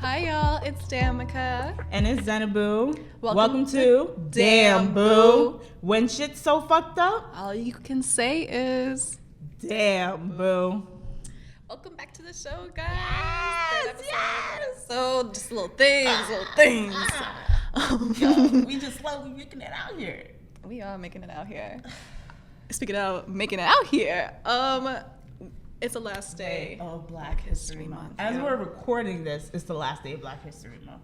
Hi y'all, it's Damica. And it's Zenebou. Welcome to DamnBoo. When shit's so fucked up, All you can say is DamnBoo. welcome back to the show, guys. Yes. So just little things. Yo, we just slowly making it out here. We are making it out here. Speaking of making it out here, it's the last day of Black History Month. As yeah. we're recording this, it's the last day of Black History Month.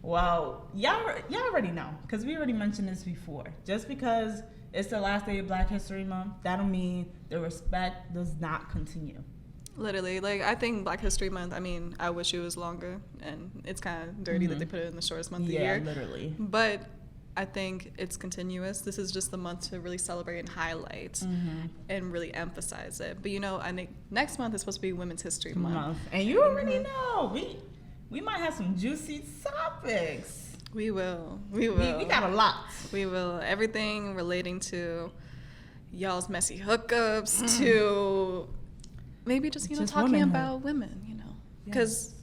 Well, y'all already know, because we already mentioned this before. Just because it's the last day of Black History Month, that'll mean the respect does not continue. Literally, like, I think Black History Month, I wish it was longer, and it's kind of dirty that they put it in the shortest month of the year. Yeah, literally. But I think it's continuous. This is just the month to really celebrate and highlight and really emphasize it. But I think next month is supposed to be Women's History Month. And you already know, we might have some juicy topics. We will. We got a lot. We will. Everything relating to y'all's messy hookups to maybe just talking womanhood. about women, because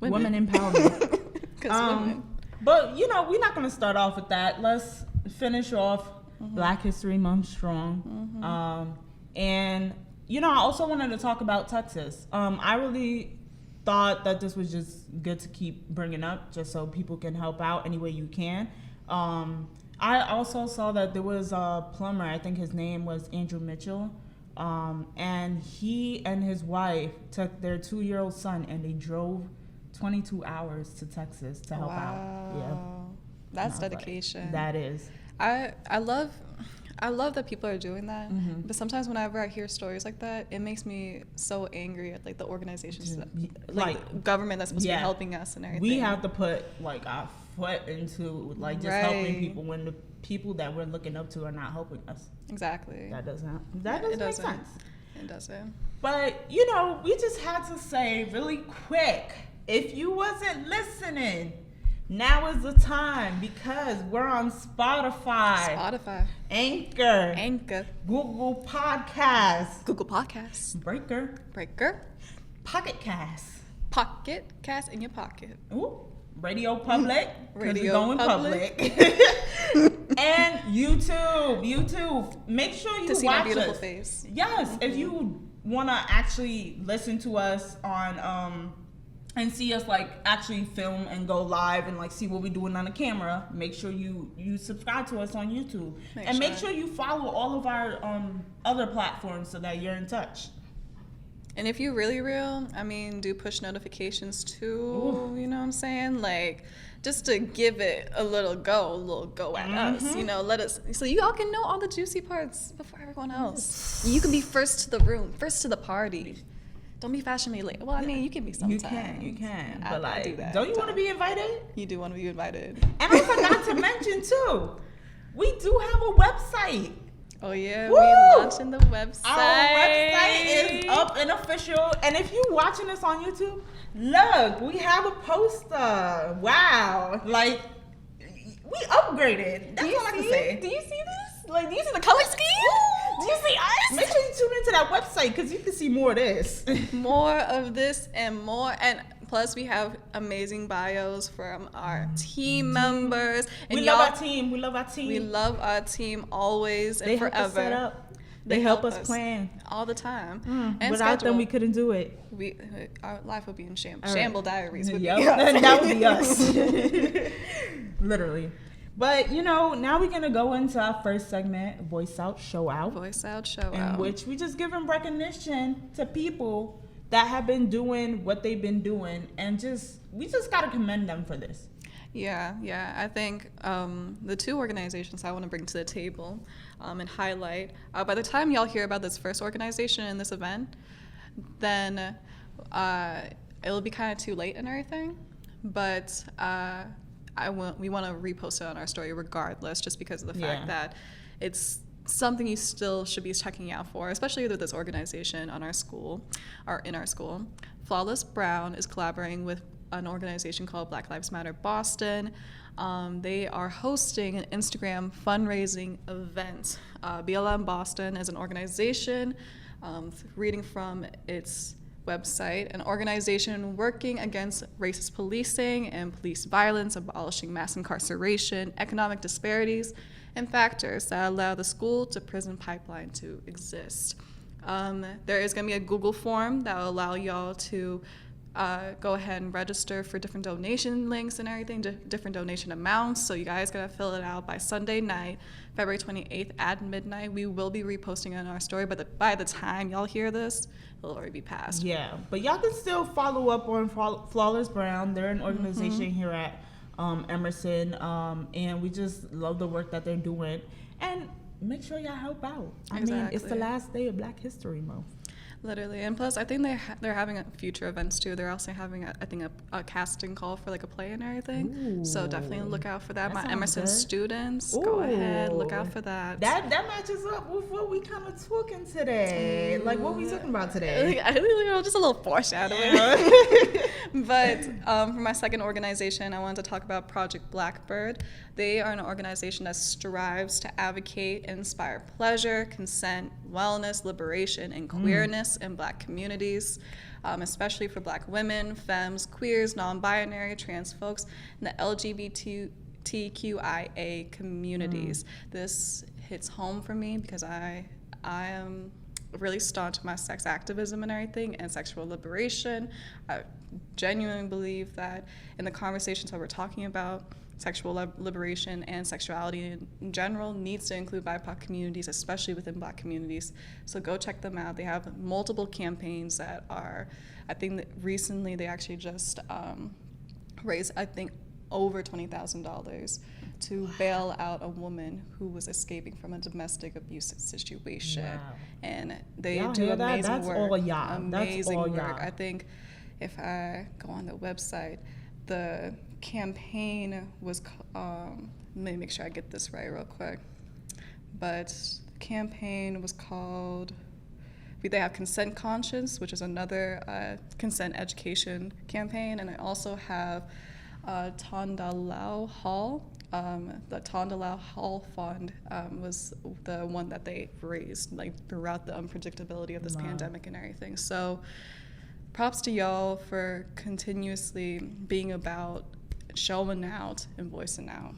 women empowerment. Because women. But we're not going to start off with that. Let's finish off Black History Month strong. And I also wanted to talk about Texas. I really thought that this was just good to keep bringing up, just so people can help out any way you can. I also saw that there was a plumber. I think his name was Andrew Mitchell. And he and his wife took their 2-year-old son and they drove 22 hours to Texas to help out. Yeah, That's dedication. Like, that is. I love that people are doing that. But sometimes whenever I hear stories like that, it makes me so angry at the organizations, like government that's supposed to be helping us and everything. We have to put our foot into just helping people when the people that we're looking up to are not helping us. Exactly. That doesn't make sense. It doesn't. But we just had to say really quick, if you wasn't listening, now is the time, because we're on Spotify, Anchor, Google Podcasts, Breaker, Pocket Cast in your pocket. Ooh, Radio Public, Radio going public. And YouTube. Make sure you to see watch my beautiful us. face. Yes, if you want to actually listen to us on and see us actually film and go live and see what we're doing on the camera, make sure you subscribe to us on YouTube. Make sure you follow all of our other platforms so that you're in touch. And if you're really real, do push notifications too. Ooh. You know what I'm saying? Just to give it a little go at us. Let us, so you all can know all the juicy parts before everyone else. You can be first to the room, first to the party. Don't be fashionably late. Well, you can be sometimes. You can. But I do that. Don't you want to be invited? You do want to be invited. And I forgot to mention too, we do have a website. Oh yeah, Woo! we launching the website. Our website is up and official. And if you're watching this on YouTube, look, we have a poster. Wow. We upgraded. That's all I can say. Do you see this? Do you see the color scheme? Do you see us? Make sure you tune into that website, because you can see more of this. More of this and more. And plus, we have amazing bios from our team members. And we love our team. We love our team always and they forever. Help us set up. They help us plan all the time. And without them, we couldn't do it. Our life would be in shambles. Shamble diaries would be that would be us. Literally. But, now we're going to go into our first segment, Voice Out, Show Out. Voice Out, Show Out. In which we just give them recognition to people that have been doing what they've been doing. And we just got to commend them for this. Yeah. I think the two organizations I want to bring to the table and highlight, by the time y'all hear about this first organization and this event, then it'll be kind of too late and everything. But we want to repost it on our story regardless, just because of the fact that it's something you still should be checking out for, especially with this organization in our school. Flawless Brown is collaborating with an organization called Black Lives Matter Boston. They are hosting an Instagram fundraising event. BLM Boston is an organization, reading from its website, an organization working against racist policing and police violence, abolishing mass incarceration, economic disparities, and factors that allow the school to prison pipeline to exist. There is going to be a Google form that will allow y'all to go ahead and register for different donation links and everything, different donation amounts. So you guys got to fill it out by Sunday night, February 28th at midnight. We will be reposting it on our story, but by the time y'all hear this, it'll already be passed. Yeah, but y'all can still follow up on Flawless Brown. They're an organization here at Emerson, and we just love the work that they're doing. And make sure y'all help out. I mean, it's the last day of Black History Month. Literally, and plus, I think they're having future events too. They're also having, a casting call for like a play and everything. Ooh, so definitely look out for that. My Emerson good. Students, go ahead, look out for that. That matches up with what we kind of talking today. Like, what we talking about today? Just a little foreshadowing. Yeah. But for my second organization, I wanted to talk about Project Blackbird. They are an organization that strives to advocate and inspire pleasure, consent, wellness, liberation, and queerness in Black communities, especially for Black women, femmes, queers, non-binary, trans folks, and the LGBTQIA communities. This hits home for me because I am really staunch to my sex activism and everything and sexual liberation. I genuinely believe that in the conversations that we're talking about, sexual liberation and sexuality in general needs to include BIPOC communities, especially within Black communities. So go check them out. They have multiple campaigns that are, I think that recently they actually just raised, I think, over $20,000 to bail out a woman who was escaping from a domestic abuse situation. Wow. And they do amazing work. All y'all. Amazing all work. y'all. I think if I go on the website, the campaign was, let me make sure I get this right real quick, but the campaign was called, they have Consent Conscience, which is another consent education campaign, and I also have Tondalau Hall. The Tondalau Hall Fund was the one that they raised like throughout the unpredictability of this pandemic and everything. So props to y'all for continuously being about showing out and voicing out.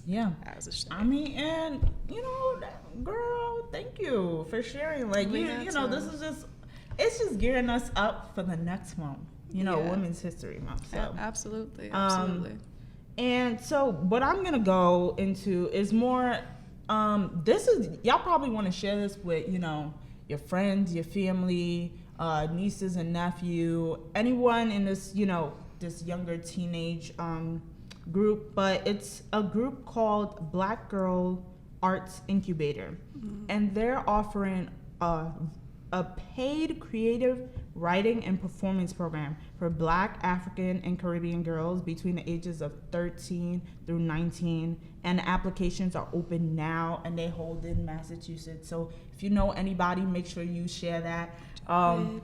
Yeah. As a should. I mean, and girl, thank you for sharing. Like you know, this is it's just gearing us up for the next month. Women's History Month. So absolutely. And so what I'm gonna go into is more. This is y'all probably want to share this with your friends, your family, nieces and nephew, anyone in this this younger teenage group. But it's a group called Black Girl Arts Incubator, and they're offering a paid creative writing and performance program for Black, African, and Caribbean girls between the ages of 13 through 19. And the applications are open now, and they hold in Massachusetts. So if you know anybody, make sure you share that. Going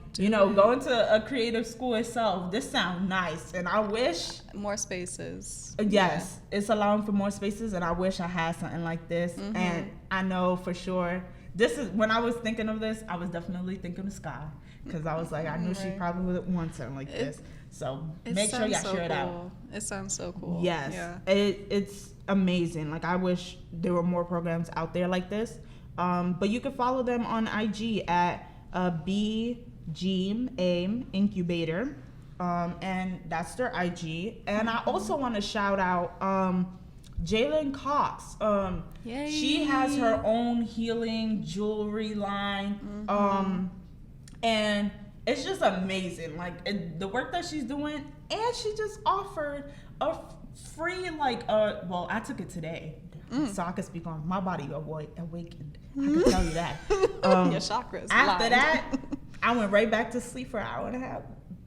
to a creative school itself, this sounds nice, and I wish more spaces. Yes, it's allowing for more spaces, and I wish I had something like this. And I know for sure. This is when I was thinking of this, I was definitely thinking of Sky, because I was like, I knew she probably would want something like this. So make sure y'all share it out. It sounds so cool. Yes, yeah. It's amazing. Like, I wish there were more programs out there like this. But you can follow them on IG at bgaincubator, and that's their IG. And I also want to shout out Jalen Cox. She has her own healing jewelry line, and it's just amazing. Like the work that she's doing, and she just offered a free well, I took it today, so I could speak on my body awakened. I can tell you that. Your chakras. After that, I went right back to sleep for an hour and a half.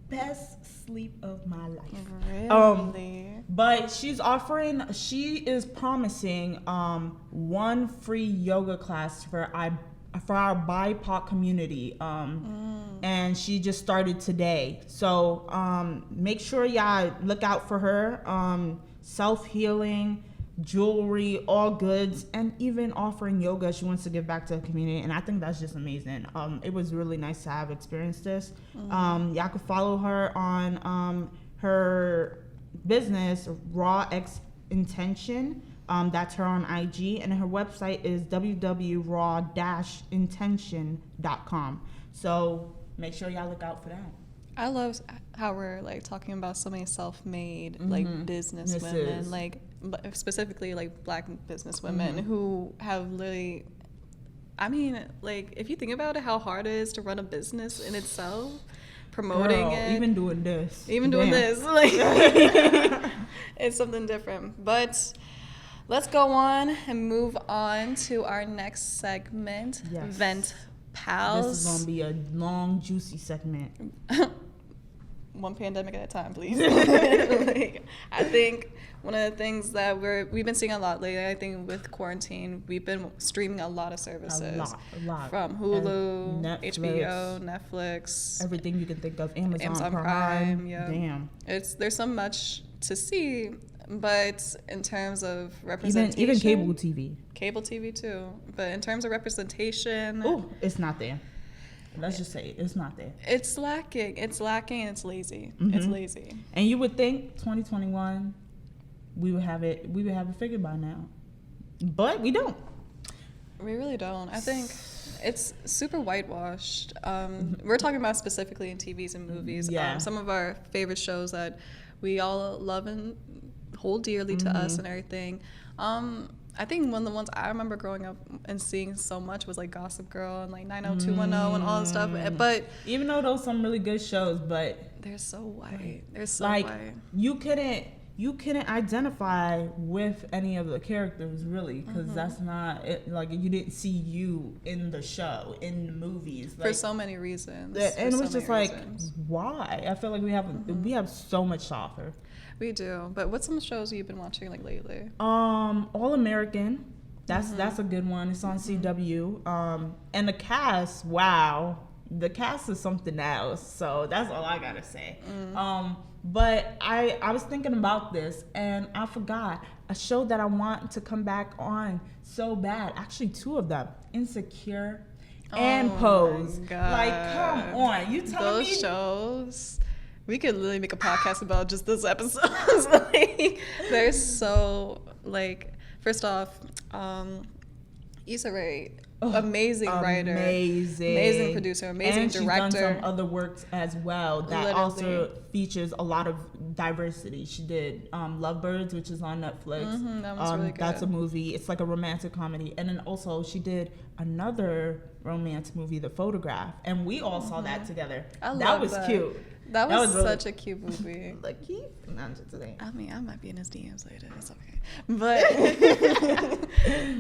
Best sleep of my life. Really? But she is promising one free yoga class for our BIPOC community. And she just started today. So make sure y'all look out for her. Self-healing, jewelry, all goods, and even offering yoga. She wants to give back to the community, and I think that's just amazing. It was really nice to have experienced this. Y'all could follow her on her business, Raw X Intention. That's her on IG, and her website is www.raw-intention.com. So make sure y'all look out for that. I love how we're like talking about so many self-made like business women, like specifically like Black business women who have literally, I mean, like if you think about it, how hard it is to run a business in itself, promoting it, even doing this, like it's something different. But let's go on and move on to our next segment, Vent Pals. This is gonna be a long, juicy segment. One pandemic at a time, please. Like, I think one of the things that we've been seeing a lot lately, I think with quarantine, we've been streaming a lot of services. A lot. From Hulu, Netflix, HBO, Netflix. Everything you can think of. Amazon Prime. Yeah. Damn. There's so much to see, but in terms of representation. Even cable TV. Cable TV too. But in terms of representation. Oh, it's not there. Let's just say it's not there. It's lacking. It's lazy. It's lazy. And you would think 2021 we would have it figured by now. But we don't. We really don't. I think it's super whitewashed. We're talking about specifically in TVs and movies. Yeah. Some of our favorite shows that we all love and hold dearly to us and everything. I think one of the ones I remember growing up and seeing so much was like Gossip Girl and like 90210 and all that stuff. But even though those some really good shows, but they're so white. They're so like white. You couldn't identify with any of the characters really, because that's not it. Like you didn't see you in the show, in the movies, like, for so many reasons. And it was just like, why? I feel like we have so much to offer. We do. But what's some shows you've been watching like lately? All American. That's a good one. It's on CW. And the cast, wow. The cast is something else. So that's all I gotta say. But I was thinking about this and I forgot a show that I want to come back on so bad. Actually, two of them. Insecure and Pose. My God. Like, come on. You telling me those shows? We could literally make a podcast about just those episodes. Like, they're so, like, first off, Issa Rae, amazing writer, amazing producer, amazing director. And she's done some other works as well that also features a lot of diversity. She did Lovebirds, which is on Netflix. That was really good. That's a movie. It's like a romantic comedy. And then also she did another romance movie, The Photograph, and we all saw that together. That was cute. That was such a cute movie. Like today. I mean, I might be in his DMs later. It's okay.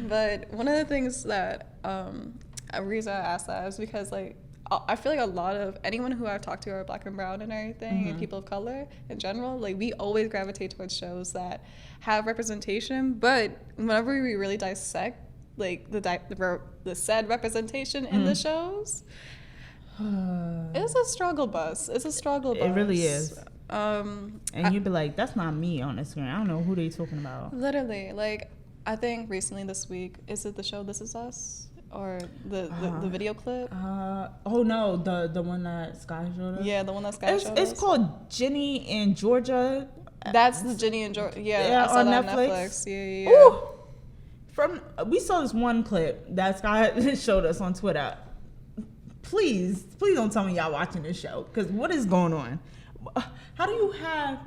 But one of the things that a reason I asked that is because like I feel like a lot of anyone who I've talked to are Black and brown and everything, and people of color in general. Like we always gravitate towards shows that have representation, but whenever we really dissect like the said representation in the shows. It's a struggle bus. It really is. And you'd be like, that's not me on the screen. I don't know who they talking about. Literally, like, I think recently this week, is it the show This Is Us? Or the video clip? Oh no, the one that Sky showed us? Yeah, the one that Sky showed us. It's called Ginny and Georgia. That's the Ginny and Georgia. Yeah, I saw on that Netflix. On Netflix. Yeah. Ooh! We saw this one clip that Sky showed us on Twitter. Please don't tell me y'all watching this show, because what is going on? How do you have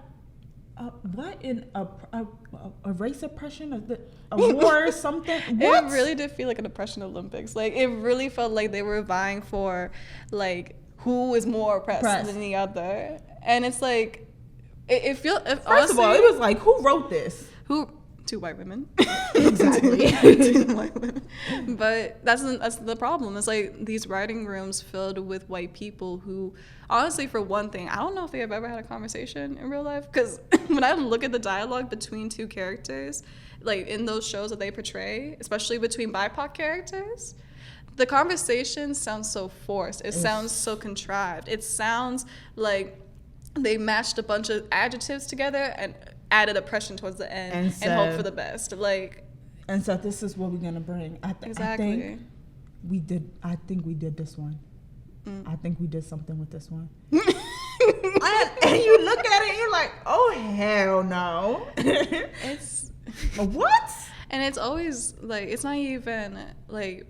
a race oppression, a war or something? What? It really did feel like an oppression Olympics. Like it really felt like they were vying for like who is more oppressed than the other, and it's like it feels. First of all, it was like, who wrote this? Two white women. Exactly. Two white women. But that's the problem. It's like these writing rooms filled with white people who, honestly, for one thing, I don't know if they have ever had a conversation in real life. Because when I look at the dialogue between two characters, like in those shows that they portray, especially between BIPOC characters, the conversation sounds so forced. It sounds so contrived. It sounds like they matched a bunch of adjectives together and added oppression towards the end and hope for the best. Like, and so this is what we're gonna bring. Exactly. I think we did this one. I think we did something with this one. And you look at it and you're like, oh hell no. It's what? And it's always like, it's not even like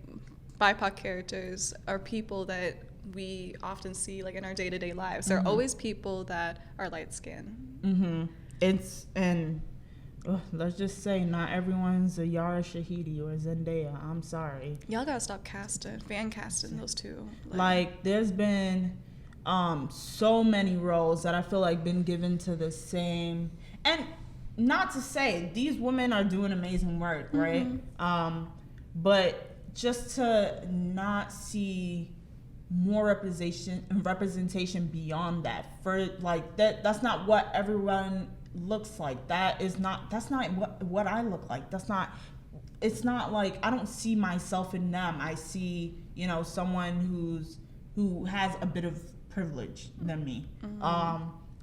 BIPOC characters are people that we often see like in our day-to-day lives. They're always people that are light-skinned. Let's just say not everyone's a Yara Shahidi or Zendaya. I'm sorry. Y'all gotta stop fan casting those two. Like there's been so many roles that I feel like been given to the same, and not to say these women are doing amazing work, right? But just to not see more representation beyond that, for like that's not what everyone looks like. That's not what I look like. It's not like I don't see myself in them. I see, someone who has a bit of privilege than me.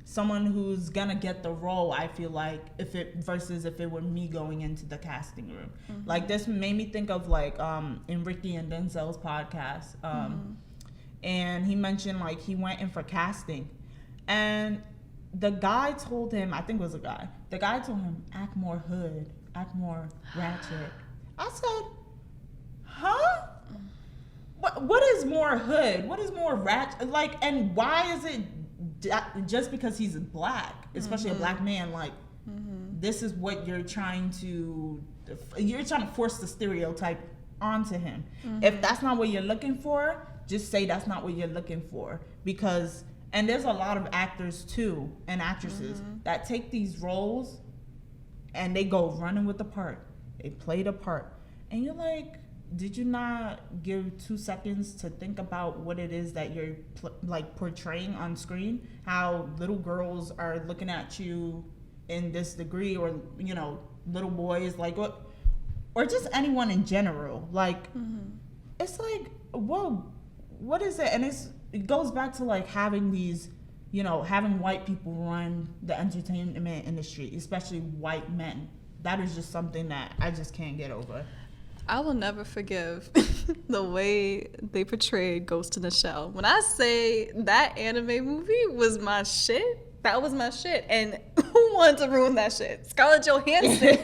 Someone who's gonna get the role, I feel like, if it were me going into the casting room. Like this made me think of like in Ricky and Denzel's podcast, and he mentioned like he went in for casting, and the guy told him, I think it was a guy, the guy told him, act more hood, act more ratchet. I said, huh? What is more hood? What is more ratchet? Like, and why is it just because he's black, especially a black man, like, this is what you're trying to force the stereotype onto him. If that's not what you're looking for, just say that's not what you're looking for. Because, and there's a lot of actors too, and actresses, that take these roles and they go running with the part. They play the part. And you're like, did you not give 2 seconds to think about what it is that you're portraying on screen? How little girls are looking at you in this degree, or little boys, like what, or just anyone in general. Like, it's like, whoa, what is it? And it goes back to like having these, having white people run the entertainment industry, especially white men. That is just something that I just can't get over. I will never forgive the way they portrayed Ghost in the Shell. When I say that anime movie was my shit, that was my shit. And who wanted to ruin that shit? Scarlett Johansson.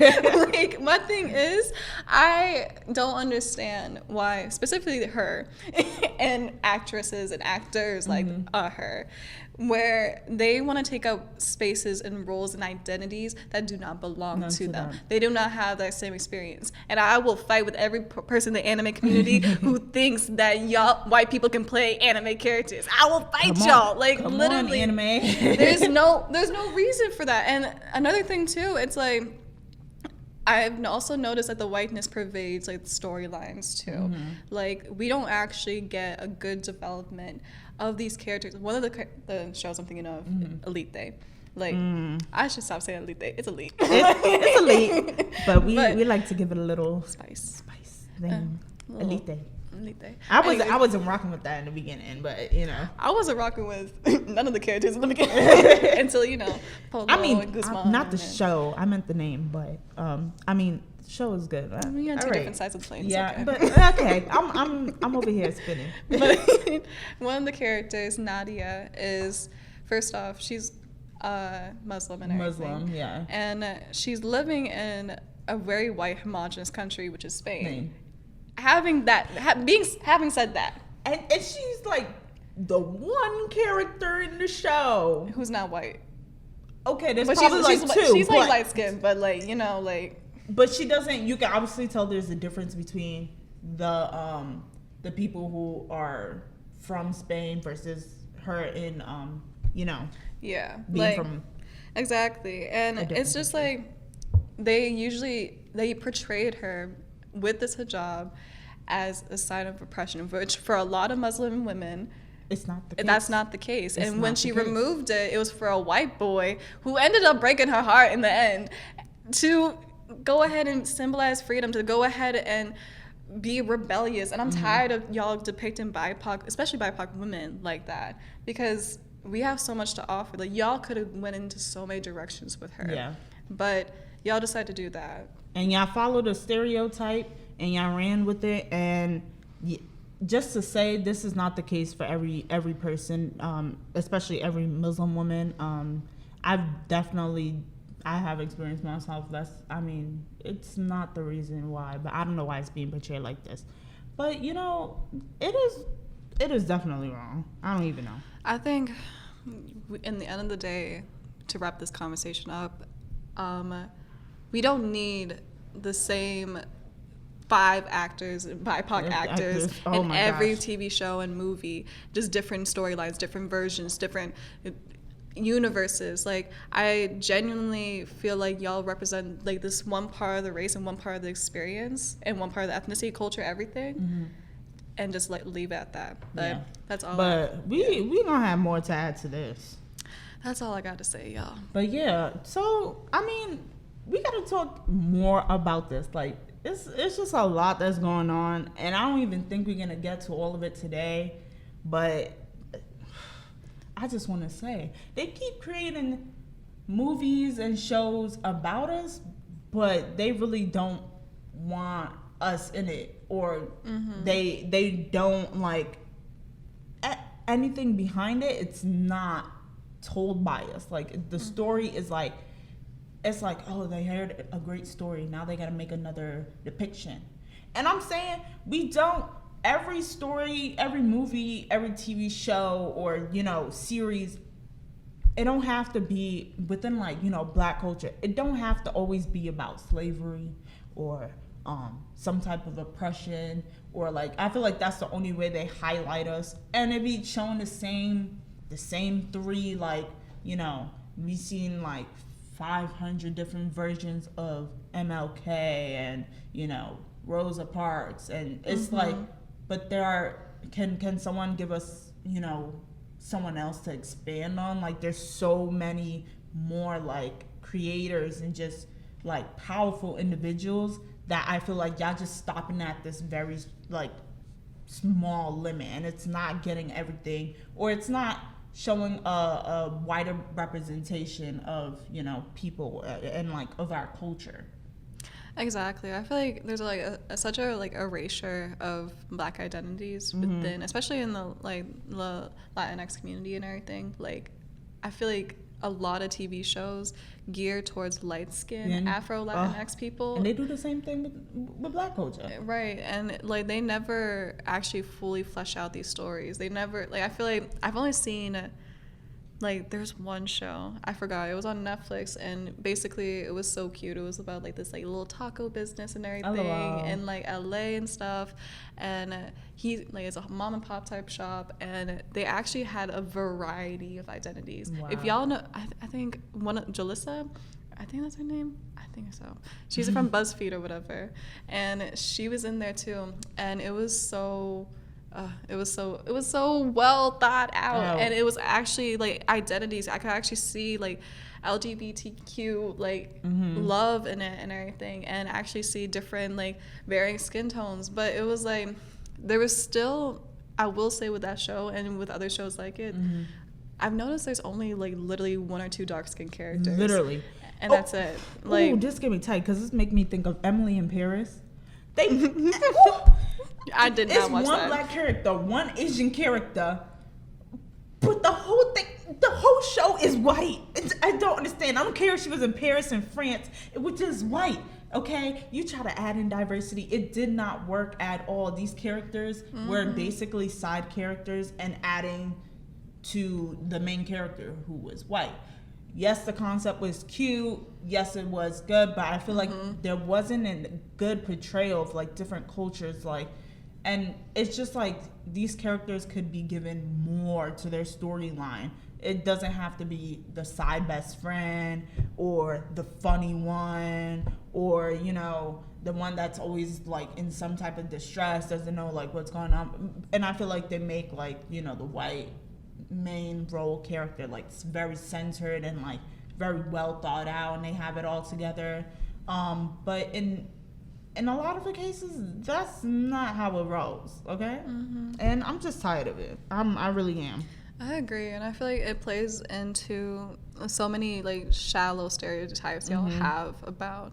Like, my thing is, I don't understand why, specifically her, and actresses and actors like her, where they want to take up spaces and roles and identities that do not belong to them. They do not have that same experience. And I will fight with every person in the anime community who thinks that y'all white people can play anime characters. I will fight y'all. Like, literally, anime. there's no reason for that. And another thing too, it's like, I've also noticed that the whiteness pervades like storylines too. Like, we don't actually get a good development of these characters. One of the shows I'm thinking of, Elite Day. Like, I should stop saying Elite Day. It's Elite. It's Elite, but we like to give it a little spice thing. Elite Day. Elite Day. I wasn't rocking with that in the beginning, but I wasn't rocking with none of the characters in the beginning until Polo and Guzman. Not the show. I meant the name, but the show is good. You're on two different sides of the plane. Yeah, okay. But okay, I'm over here spinning. But one of the characters, Nadia, is, first off, she's Muslim and everything. Muslim, yeah. And she's living in a very white homogenous country, which is Spain. Having said that, and she's like the one character in the show who's not white. Okay, there's but probably two. She's like light skinned, but But she doesn't. You can obviously tell there's a difference between the people who are from Spain versus her in being from exactly. And it's just country. like they portrayed her with this hijab as a sign of oppression, which for a lot of Muslim women, it's not the case. That's not the case. And when she removed it, it was for a white boy who ended up breaking her heart in the end, to go ahead and symbolize freedom, to go ahead and be rebellious. And I'm tired of y'all depicting BIPOC, especially BIPOC women, like that, because we have so much to offer. Like, y'all could have went into so many directions with her. Yeah. But y'all decided to do that. And y'all followed a stereotype and y'all ran with it. And just to say, this is not the case for every person, especially every Muslim woman. I have experienced myself. It's not the reason why, but I don't know why it's being portrayed like this. But it is definitely wrong. I don't even know. I think, in the end of the day, to wrap this conversation up, we don't need the same 5 actors, BIPOC actors in every TV show and movie. Just different storylines, different versions, different universes. Like, I genuinely feel like y'all represent like this one part of the race and one part of the experience and one part of the ethnicity, culture, everything. Mm-hmm. And just leave it at that. But that's all. But we gonna have more to add to this. That's all I got to say, y'all. But yeah, so we gotta talk more about this. Like, it's just a lot that's going on, and I don't even think we're gonna get to all of it today. But I just want to say, they keep creating movies and shows about us, but they really don't want us in it, or they don't like anything behind it. It's not told by us. Like, the story is like, it's like, oh, they heard a great story, now they gotta make another depiction. And I'm saying, we don't. Every story, every movie, every TV show, or series, it don't have to be within Black culture. It don't have to always be about slavery or some type of oppression, or I feel like that's the only way they highlight us. And it be showing the same 3, we seen 500 different versions of MLK and Rosa Parks, and it's but there are, can someone give us someone else to expand on? There's so many more creators and just powerful individuals that I feel like y'all just stopping at this very small limit, and it's not getting everything, or it's not showing a wider representation of people and of our culture. Exactly. I feel like there's such a erasure of Black identities within, especially in the Latinx community and everything. I feel like a lot of TV shows gear towards light-skinned Afro Latinx people, and they do the same thing with Black culture, right? And they never actually fully flesh out these stories. They never I feel like I've only seen there's one show, I forgot, it was on Netflix, and basically it was so cute. It was about this little taco business and everything in LA and stuff, and he it's a mom and pop type shop, and they actually had a variety of identities. Wow. If y'all know, I think Jalissa, I think that's her name. I think so. She's from BuzzFeed or whatever, and she was in there too, and it was so well thought out, and it was actually identities. I could actually see LGBTQ love in it and everything, and actually see different varying skin tones. But it was there was still, I will say, with that show and with other shows like it, I've noticed there's only literally 1 or 2 dark skinned characters. Literally. And that's it. This get me tight, because this make me think of Emily in Paris. They I did not watch that. It's one Black character, one Asian character, but the whole show is white. I don't understand. I don't care if she was in Paris and France. It was just white. Okay, you try to add in diversity, it did not work at all. These characters were basically side characters and adding to the main character, who was white. Yes, the concept was cute. Yes, it was good, but I feel like there wasn't a good portrayal of different cultures, and it's just these characters could be given more to their storyline. It doesn't have to be the side best friend or the funny one, or the one that's always in some type of distress, doesn't know what's going on. And I feel like they make the white main role character very centered and very well thought out, and they have it all together, but in a lot of the cases that's not how it rolls. Okay. And I'm just tired of it. I really am. I agree, and I feel like it plays into so many like shallow stereotypes y'all have about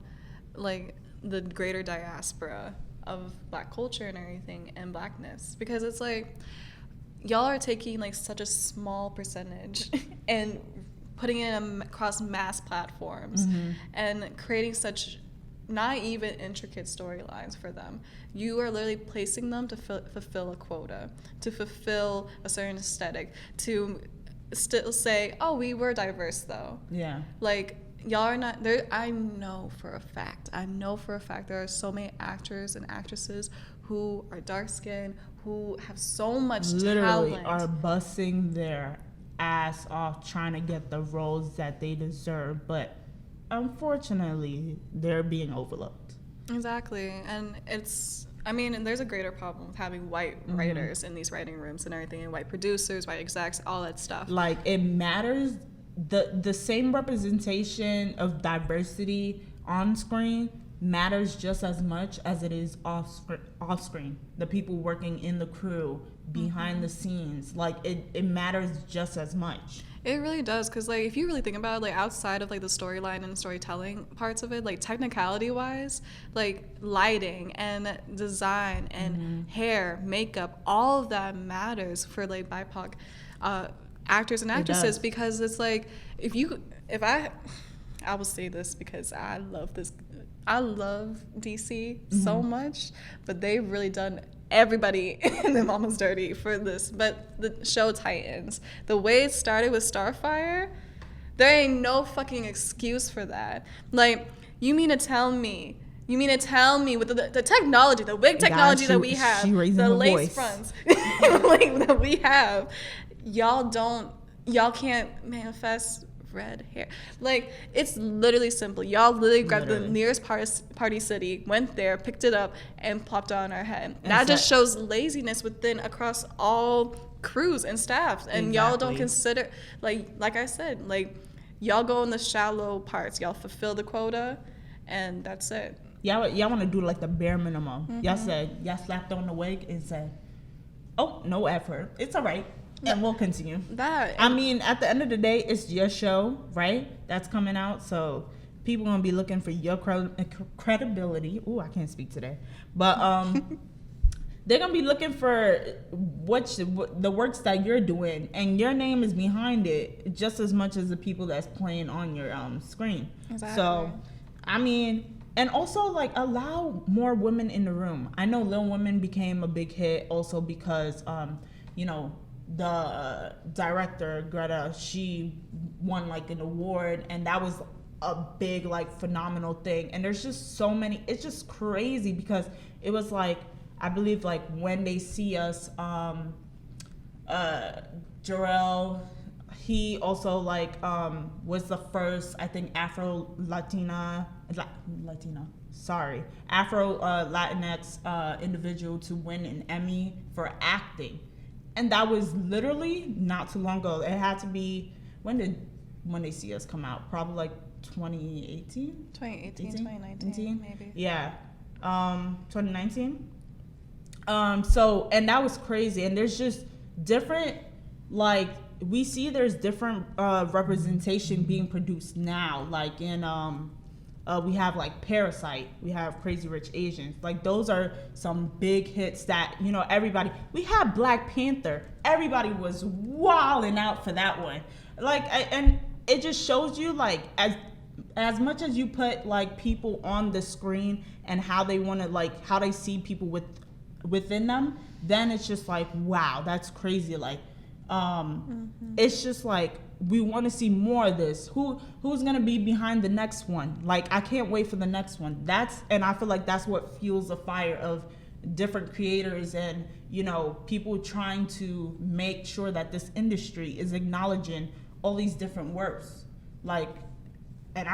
like the greater diaspora of Black culture and everything and Blackness, because it's like y'all are taking like such a small percentage and putting it across mass platforms and creating such not even intricate storylines for them. You are literally placing them to fulfill a quota, to fulfill a certain aesthetic, to still say, oh, we were diverse though. Yeah. Like, y'all are not there. I know for a fact there are so many actors and actresses who are dark skinned, who have so much literally talent. are busting their ass off trying to get the roles that they deserve, but unfortunately they're being overlooked. Exactly. And and there's a greater problem with having white writers in these writing rooms and everything, and white producers, white execs, all that stuff. Like, it matters. The same representation of diversity on screen matters just as much as it is off screen. The people working in the crew, behind the scenes, like it matters just as much. It really does, because like if you really think about it, like outside of like the storyline and storytelling parts of it, like technicality wise, like lighting and design and hair, makeup, all of that matters for like BIPOC actors and actresses, because it's like I will say this because I love DC so much, but they've really done everybody in the Mama's dirty for this. But the show Titans, the way it started with Starfire, there ain't no fucking excuse for that. Like, you mean to tell me with the technology, the wig technology that we have, the lace fronts like that we have, y'all can't manifest red hair? Like, it's literally simple. Y'all literally grabbed the nearest party city, went there, picked it up, and plopped it on our head. And that just shows laziness across all crews and staffs. And y'all don't consider, like I said, like, y'all go in the shallow parts. Y'all fulfill the quota, and that's it. Y'all want to do like the bare minimum. Y'all slapped on the wig and said, oh, no effort. It's all right. And we'll continue. I mean, at the end of the day, it's your show, right? That's coming out. So people going to be looking for your credibility. Ooh, I can't speak today. But they're going to be looking for the works that you're doing. And your name is behind it just as much as the people that's playing on your screen. Exactly. So, I mean, and also, like, allow more women in the room. I know Little Women became a big hit also because, the director Greta, she won like an award, and that was a big like phenomenal thing. And there's just so many. It's just crazy because it was like, I believe like When They See Us, Jarrell, he also like was the first, I think, Afro Latinx individual to win an Emmy for acting. And that was literally not too long ago. It had to be, when did When They See Us come out? Probably like 2018? 2019, maybe. Yeah. 2019. So, and that was crazy. And there's just different, like, we see there's different representation being produced now. Like in, we have like Parasite, we have Crazy Rich Asians. Like, those are some big hits that, everybody, we had Black Panther. Everybody was wilding out for that one. Like, and it just shows you, like, as much as you put like people on the screen and how they want to, like, how they see people within them, then it's just like, wow, that's crazy. Like, it's just like, we want to see more of this. Who's gonna be behind the next one? Like, I can't wait for the next one. And I feel like that's what fuels the fire of different creators and people trying to make sure that this industry is acknowledging all these different works. Like, and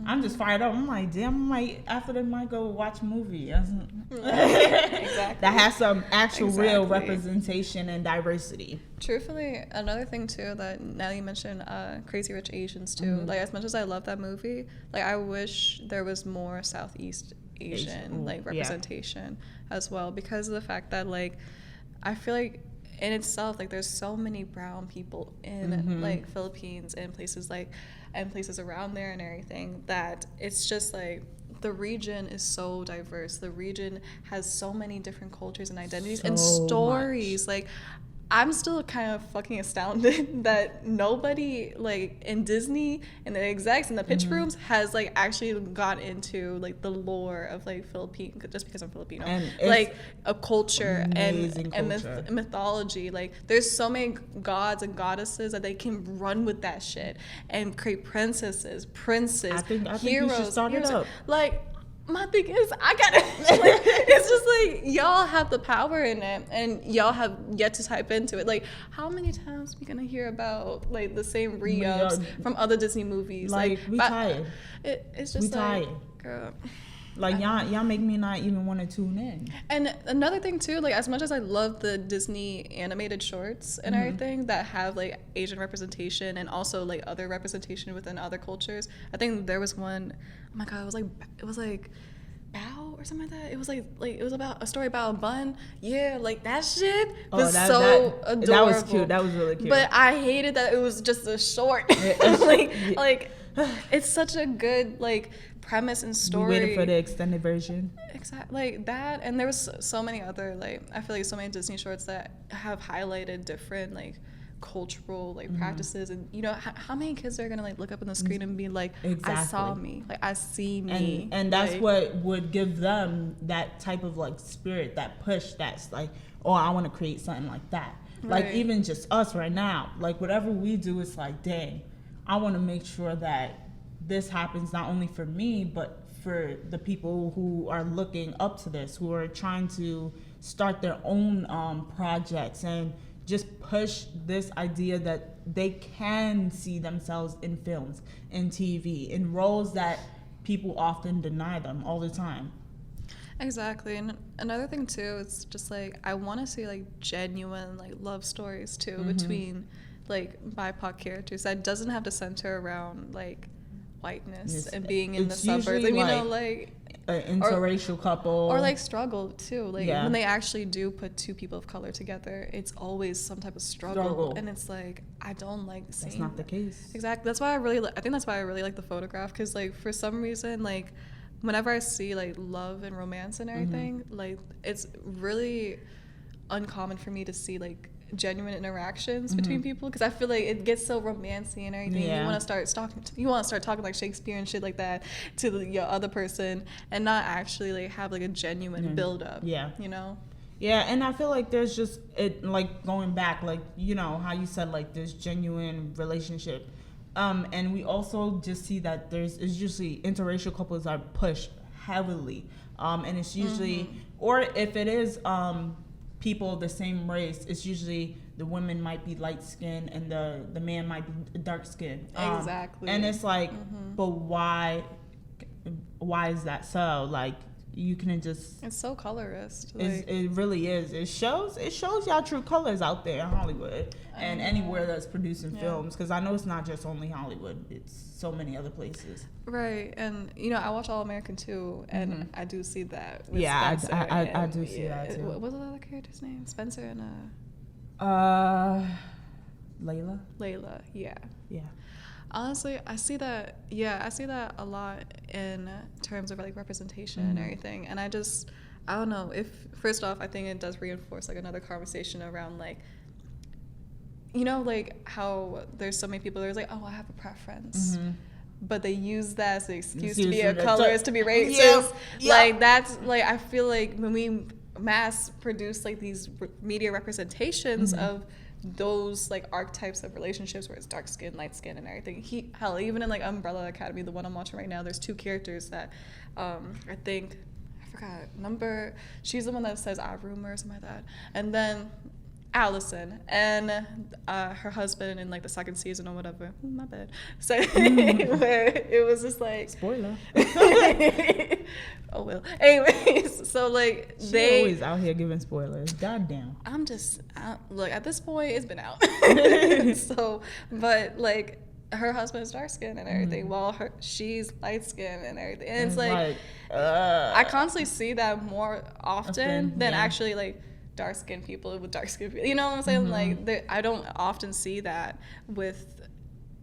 I'm just fired up. I'm like, damn, after this, I might go watch a movie. Exactly. That has some actual real representation and diversity. Truthfully, another thing too that now you mentioned Crazy Rich Asians too. Like, as much as I love that movie, like, I wish there was more Southeast Asian like representation as well, because of the fact that, like, I feel like in itself, like, there's so many brown people in like Philippines and places around there and everything, that it's just like the region is so diverse. The region has so many different cultures and identities and stories. Like, I'm still kind of fucking astounded that nobody, like, in Disney and the execs and the pitch rooms has, like, actually got into, like, the lore of, like, Philippine, just because I'm Filipino, like, a culture and mythology. Like, there's so many gods and goddesses that they can run with that shit and create princesses, princes, I think heroes. you should start it up. Like, my thing is, I gotta, like, it's just like, y'all have the power in it, and y'all have yet to type into it. Like, how many times are we gonna hear about, like, the same re-ups from other Disney movies? Like, we tired. It's just we like, tired. girl. Like, y'all make me not even want to tune in. And another thing too, like, as much as I love the Disney animated shorts and everything that have, like, Asian representation and also, like, other representation within other cultures, I think there was one, oh my god, it was like Bao or something like that. It was like it was about a story about a bun. Yeah, like, that shit was adorable. That was cute. That was really cute. But I hated that it was just a short. like it's such a good, like, premise and story. We waited for the extended version. Exactly, like that. And there was so many other, like, I feel like so many Disney shorts that have highlighted different, like, cultural, like, practices. And, you know, how many kids are gonna, like, look up on the screen and be like, exactly. I saw me, like, I see me. And that's like, what would give them that type of, like, spirit, that push, that's like, oh, I want to create something like that. Right. Like, even just us right now, like, whatever we do, it's like, dang, I want to make sure that this happens not only for me, but for the people who are looking up to this, who are trying to start their own projects and just push this idea that they can see themselves in films, in TV, in roles that people often deny them all the time. Exactly. And another thing too, it's just like, I want to see, like, genuine, like, love stories too between, like, BIPOC characters that doesn't have to center around, like, whiteness and being in the suburbs, and, you know, like an interracial couple, or like struggle too, like, yeah. when they actually do put two people of color together, it's always some type of struggle. And it's like, I don't like seeing that's not the case. Exactly. That's why I think that's why I really like the photograph, because, like, for some reason, like, whenever I see, like, love and romance and everything, like, it's really uncommon for me to see, like, genuine interactions between people, because I feel like it gets so romancy and everything. You want to start talking like Shakespeare and shit like that to your other person, and not actually, like, have, like, a genuine build up. Yeah, you know. Yeah, and I feel like there's just it, like, going back, like, you know how you said, like, there's genuine relationship, and we also just see that it's usually interracial couples are pushed heavily, and it's usually, or if it is people of the same race, it's usually the women might be light skinned and the man might be dark skinned. Exactly. And it's like, but why is that so? Like, you can just, it's so colorist. Like, it really is. It shows y'all true colors out there in Hollywood and anywhere that's producing films, because I know it's not just only Hollywood, it's so many other places. Right. And, you know, I watch All American too, and I do see that with Spencer. I and, do see that too. What was the other character's name? Spencer and Layla. Yeah. Honestly, I see that a lot in terms of, like, representation and everything. And I don't know, if, first off, I think it does reinforce, like, another conversation around, like, you know, like, how there's so many people that are like, oh, I have a preference. But they use that as an excuse to be a colorist, to be racist. Yeah. Like, that's, like, I feel like when we mass produce, like, these media representations of those, like, archetypes of relationships where it's dark skin, light skin, and everything. Even in, like, Umbrella Academy, the one I'm watching right now, there's two characters that I forgot she's the one that says rumor or something like that, and then Allison and her husband in, like, the second season or whatever. Ooh, my bad. So where it was just like, spoiler. Oh well. Anyways, so, like, they always out here giving spoilers. Goddamn. Look, at this point, it's been out. So, but, like, her husband's dark skin and everything, while she's light skin and everything. And it's like I constantly see that more often than actually, like, dark skinned people with dark skinned people. You know what I'm saying? Like, I don't often see that with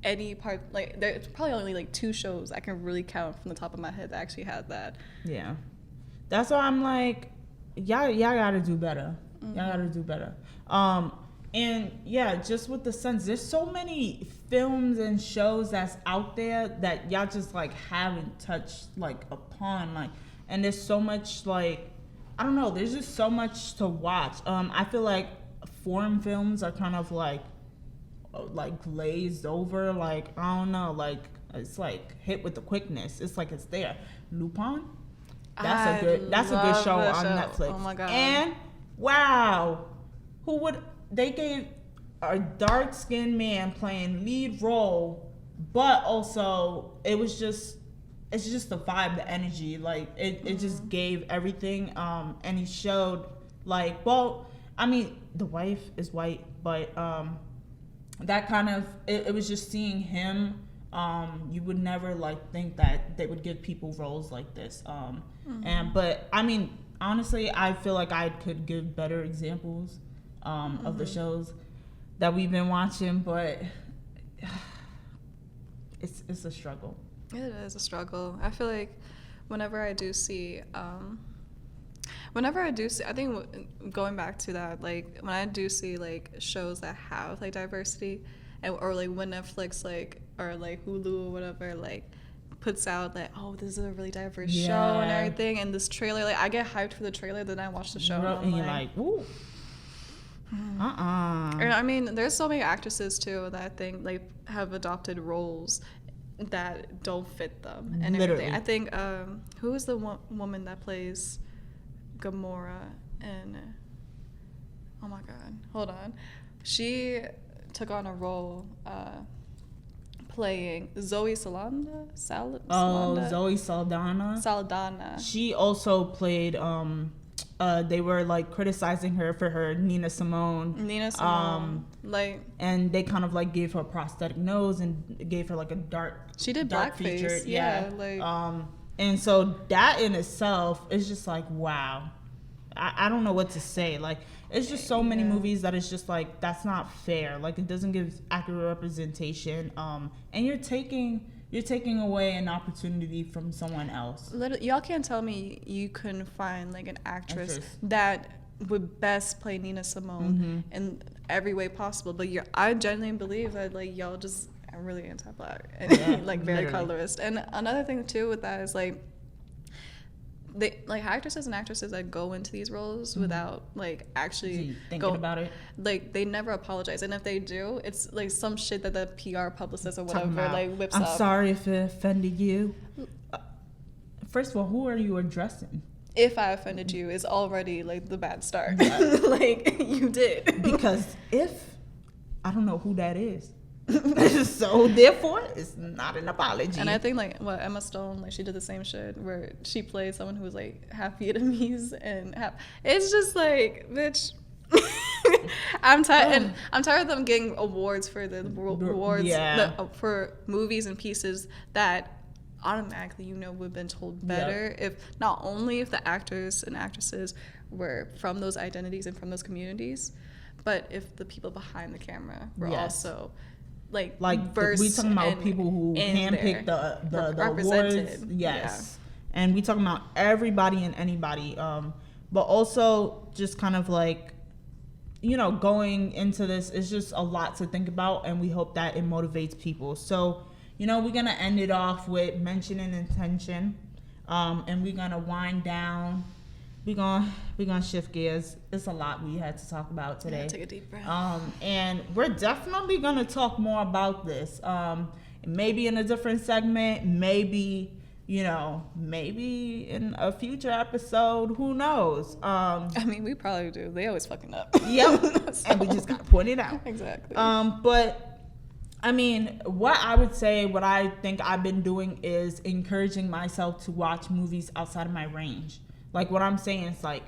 any part. Like, there's probably only like 2 shows I can really count from the top of my head that actually had that. Yeah, that's why I'm like, y'all gotta do better. Y'all gotta do better. And yeah, just with the sense, there's so many films and shows that's out there that y'all just like haven't touched like upon, like, and there's so much, like, I don't know, there's just so much to watch. I feel like foreign films are kind of like glazed over, like, I don't know, like, it's like hit with the quickness. It's like it's there. Lupin, that's a good show on Netflix. Oh my god. And wow, they gave a dark-skinned man playing lead role, but also it's just the vibe, the energy, like it just gave everything. And he showed, like, well, I mean, the wife is white, but that kind of it was just seeing him. You would never like think that they would give people roles like this. But I mean, honestly, I feel like I could give better examples of the shows that we've been watching, but it's a struggle. It is a struggle. I feel like whenever I do see, I think going back to that, like, when I do see like shows that have like diversity, or like when Netflix like or like Hulu or whatever like puts out like, oh, this is a really diverse show and everything, and this trailer, like, I get hyped for the trailer, then I watch the show and you're like, ooh. And I mean, there's so many actresses too that I think like have adopted roles that don't fit them and everything. I think who is the woman that plays Gamora in, oh my god, hold on, she took on a role playing Zoe Saldana. Zoe Saldana. She also played they were like criticizing her for her Nina Simone. Like, and they kind of like gave her a prosthetic nose and gave her like a dark. She did blackface. Yeah. Like. And so that in itself is just like, wow. I don't know what to say. Like, it's just so many movies that it's just like, that's not fair. Like, it doesn't give accurate representation. And you're taking away an opportunity from someone else. Literally, y'all can't tell me you couldn't find like an actress that would best play Nina Simone in every way possible. But I genuinely believe that like y'all just are really anti-black and like very colorist. And another thing too with that is like, they like actresses and actresses that go into these roles without like actually thinking about it. Like, they never apologize, and if they do, it's like some shit that the PR publicist or whatever like whips up. I'm sorry if it offended you. First of all, who are you addressing? If I offended you, is already like the bad start. Like, you did. Because if I don't know who that is. So therefore it's not an apology. And I think like Emma Stone, like, she did the same shit where she played someone who was like half Vietnamese and half, it's just like, bitch. I'm tired of them getting awards for the awards for movies and pieces that automatically would have been told better if not only if the actors and actresses were from those identities and from those communities, but if the people behind the camera were also like we talking about people who handpicked the awards, and we talking about everybody and anybody, but also just kind of like, you know, going into this is just a lot to think about, and we hope that it motivates people. So, you know, we're gonna end it off with mentioning intention, and we're gonna wind down. We're gonna shift gears. It's a lot we had to talk about today. Yeah, take a deep breath. And we're definitely gonna talk more about this. Maybe in a different segment, maybe in a future episode. Who knows? I mean, we probably do. They always fucking up. Yep. And we just gotta point it out. Exactly. But I mean, what I think I've been doing is encouraging myself to watch movies outside of my range. Like, what I'm saying is, like,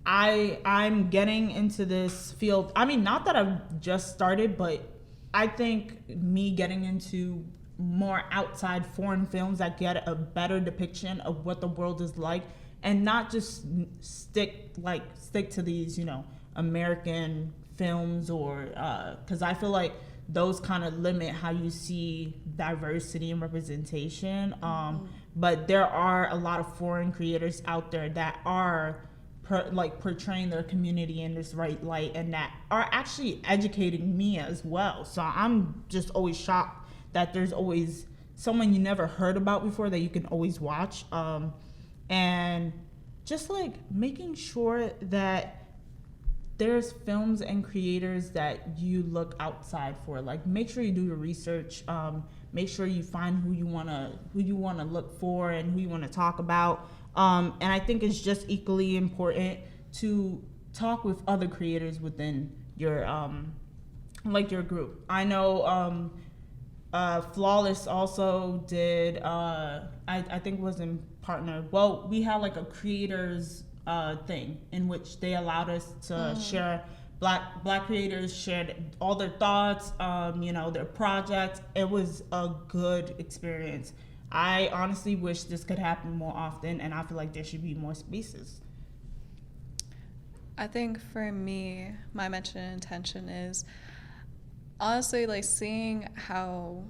I'm getting into this field. I mean, not that I've just started, but I think me getting into more outside foreign films that get a better depiction of what the world is like, and not just stick to these, you know, American films, or because I feel like those kind of limit how you see diversity and representation. But there are a lot of foreign creators out there that are portraying their community in this right light, and that are actually educating me as well. So I'm just always shocked that there's always someone you never heard about before that you can always watch. And just like making sure that there's films and creators that you look outside for. Like, make sure you do your research. Make sure you find who you wanna look for and who you wanna talk about. And I think it's just equally important to talk with other creators within your your group. I know Flawless also did. I think was in partner. Well, we had like a creators thing in which they allowed us to share. Black creators shared all their thoughts, their projects. It was a good experience. I honestly wish this could happen more often, and I feel like there should be more spaces. I think for me, my mention and intention is honestly like seeing how,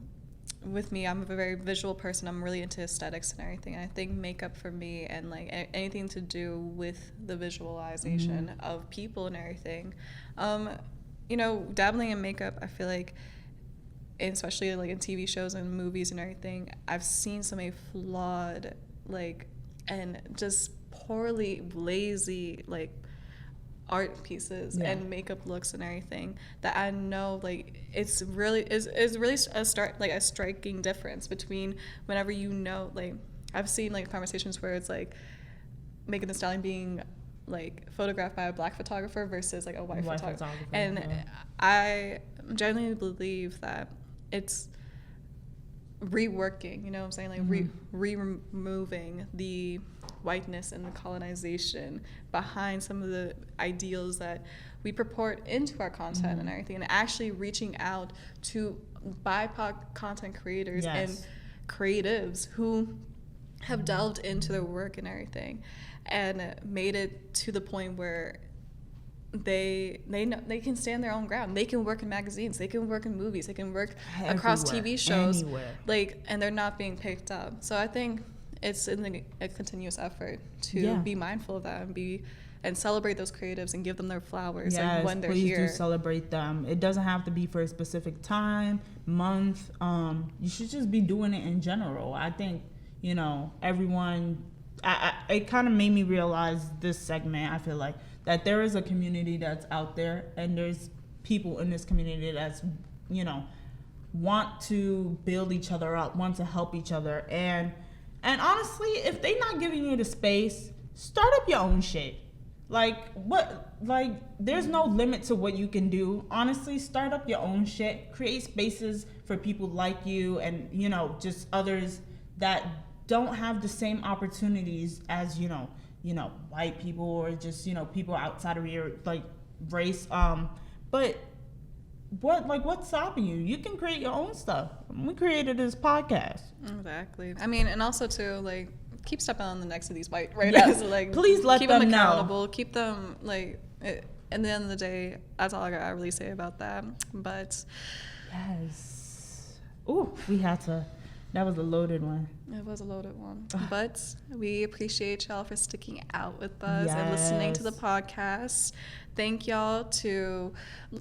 with me, I'm a very visual person. I'm really into aesthetics and everything. And I think makeup for me, and like anything to do with the visualization of people and everything, dabbling in makeup, I feel like, and especially like in TV shows and movies and everything, I've seen so many flawed, like, and just poorly, lazy, like, art pieces and makeup looks and everything that I know, like, it's really a striking difference between whenever like, I've seen like conversations where it's like Megan Thee Stallion being like photographed by a black photographer versus like a white photographer. And I genuinely believe that it's reworking, you know what I'm saying, like removing the whiteness and the colonization behind some of the ideals that we purport into our content and everything, and actually reaching out to BIPOC content creators and creatives who have delved into their work and everything and made it to the point where they know they can stand their own ground. They can work in magazines, they can work in movies, they can work across TV shows, like, and they're not being picked up. So I think it's a continuous effort to be mindful of that and celebrate those creatives and give them their flowers when they're here. Please do celebrate them. It doesn't have to be for a specific time, month. You should just be doing it in general. I think, everyone, it kind of made me realize this segment, I feel like, that there is a community that's out there, and there's people in this community that's, want to build each other up, want to help each other. And honestly, if they're not giving you the space, start up your own shit. There's no limit to what you can do. Honestly, start up your own shit. Create spaces for people like you and, just others that don't have the same opportunities as, white people or just, people outside of your, race. But what's stopping you? You can create your own stuff. We created this podcast. Exactly. I mean, and also too, keep stepping on the necks of these white writers. Please let them know. Keep them accountable. Keep them, at the end of the day, that's all I gotta really say about that. But yes. Ooh, that was a loaded one. It was a loaded one. But we appreciate y'all for sticking out with us and listening to the podcast. Thank y'all to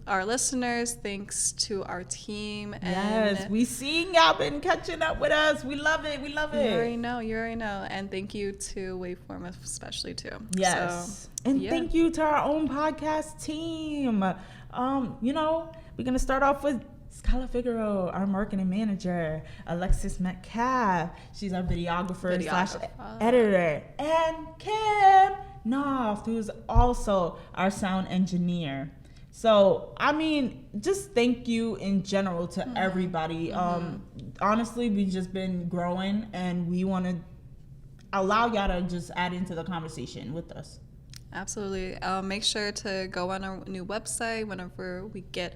our listeners. Thanks to our team. And we seen y'all been catching up with us. We love it. You already know. And thank you to Waveform especially too. Yes. Thank you to our own podcast team. We're going to start off with Scala Figaro, our marketing manager, Alexis Metcalf, she's our videographer / editor, and Kim Knopf, who's also our sound engineer. So, just thank you in general to everybody. Honestly, we've just been growing, and we want to allow y'all to just add into the conversation with us. Absolutely. Make sure to go on our new website whenever we get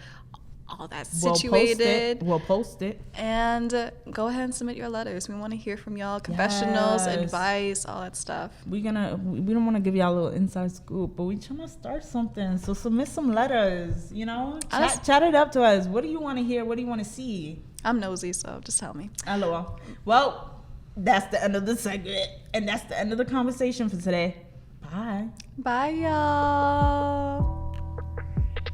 all that situated. We'll post it. And go ahead and submit your letters. We want to hear from y'all. Confessionals, advice, all that stuff. We don't want to give y'all a little inside scoop, but we trying to start something. So submit some letters, you know? Chat it up to us. What do you want to hear? What do you want to see? I'm nosy, so just tell me. LOL. Well, that's the end of the segment. And that's the end of the conversation for today. Bye. Bye, y'all.